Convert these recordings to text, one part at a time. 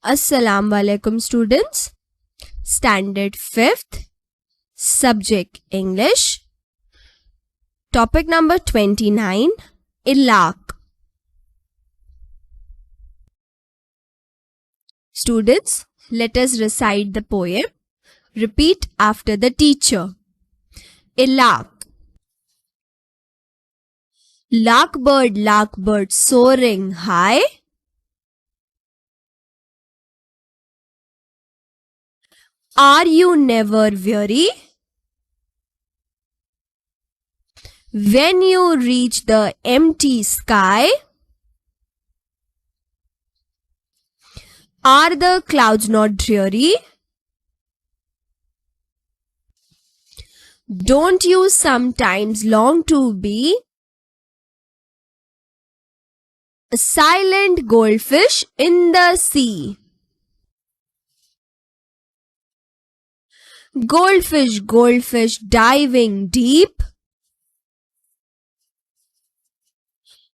Assalamu alaikum students. Standard 5th, subject English. Topic number 29, Ilaq. Students, let us recite the poem. Repeat after the teacher. Ilaq. Lark bird, soaring high. Are you never weary? When you reach the empty sky, are the clouds not dreary? Don't you sometimes long to be a silent goldfish in the sea? Goldfish, diving deep.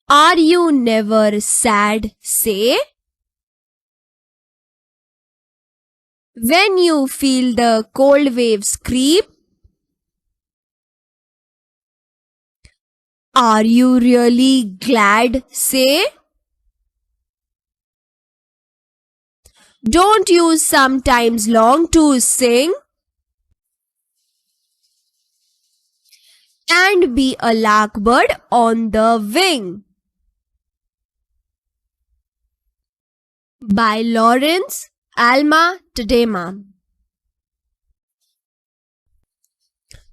Are you never sad, say? When you feel the cold waves creep, are you really glad, say? Don't you sometimes long to sing and be a lark bird on the wing? By Lawrence Alma Tadema.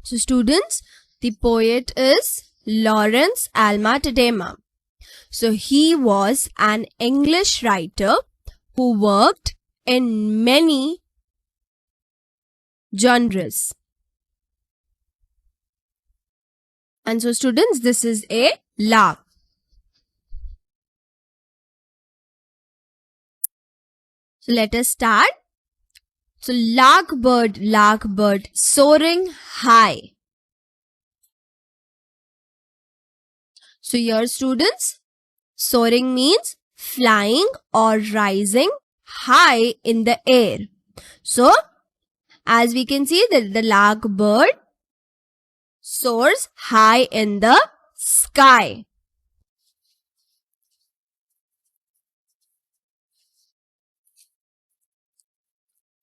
So students, the poet is Lawrence Alma Tadema. So he was an English writer who worked in many genres. And so students, this is a lark. So let us start. So lark bird, soaring high. So here students, soaring means flying or rising high in the air. So as we can see that the lark bird soars high in the sky.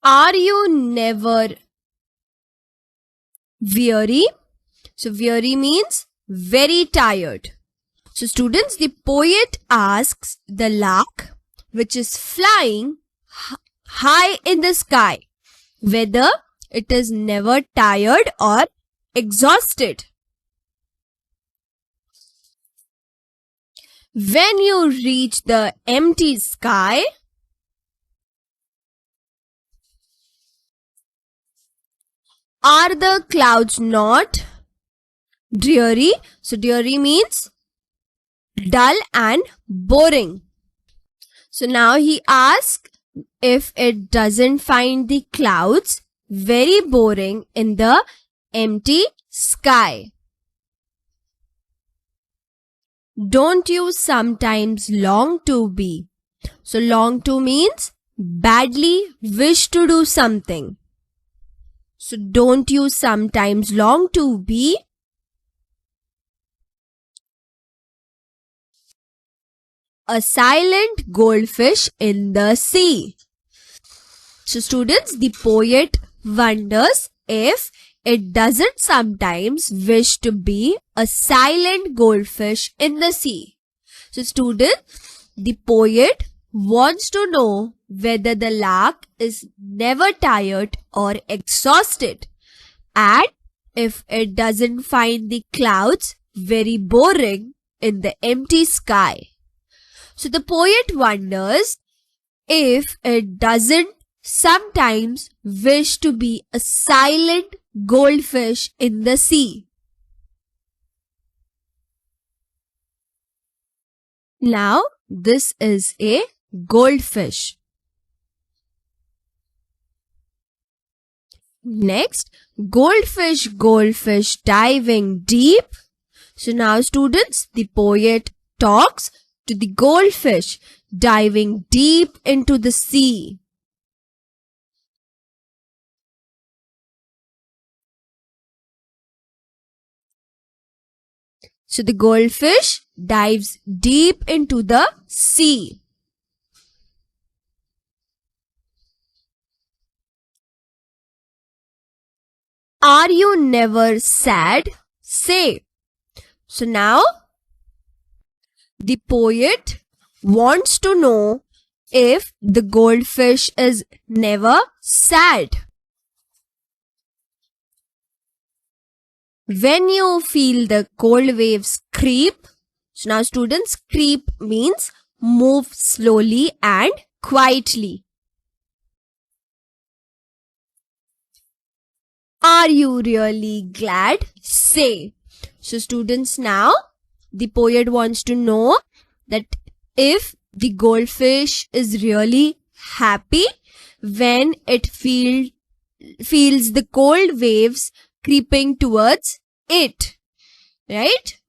Are you never weary? So weary means very tired. So students, the poet asks the lark, which is flying high in the sky, whether it is never tired or exhausted. When you reach the empty sky, are the clouds not dreary? So dreary means dull and boring. So now he asks if it doesn't find the clouds very boring in the empty sky. Don't you sometimes long to be? So long to means badly wish to do something. So don't you sometimes long to be a silent goldfish in the sea? So students, the poet wonders if it doesn't sometimes wish to be a silent goldfish in the sea. So students, the poet wants to know whether the lark is never tired or exhausted, and if it doesn't find the clouds very boring in the empty sky. So the poet wonders if it doesn't sometimes wish to be a silent goldfish in the sea. Now this is a goldfish. Next, goldfish diving deep. So now students, the poet talks to the goldfish diving deep into the sea. So the goldfish dives deep into the sea. Are you never sad? Say. So now the poet wants to know if the goldfish is never sad. When you feel the cold waves creep, so now students, creep means move slowly and quietly. Are you really glad? Say. So students, now the poet wants to know that if the goldfish is really happy when it feels the cold waves creeping towards it, right?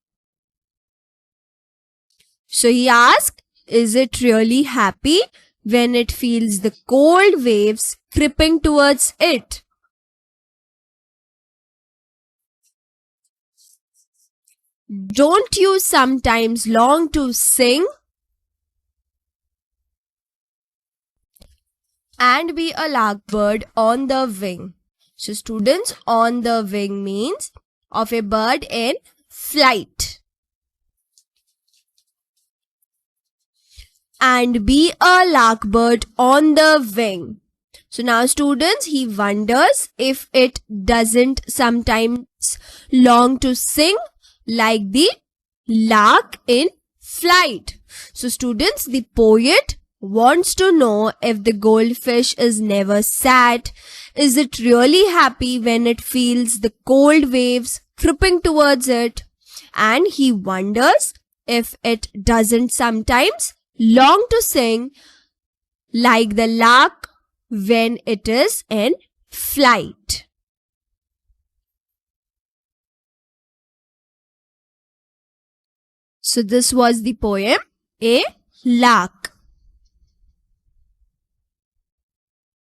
So he asked, is it really happy when it feels the cold waves creeping towards it? Don't you sometimes long to sing and be a larkbird on the wing? So students, on the wing means of a bird in flight. And be a larkbird on the wing. So now students, he wonders if it doesn't sometimes long to sing like the lark in flight. So students, the poet wants to know if the goldfish is never sad. Is it really happy when it feels the cold waves creeping towards it? And he wonders if it doesn't sometimes long to sing like the lark when it is in flight. So this was the poem A Lark.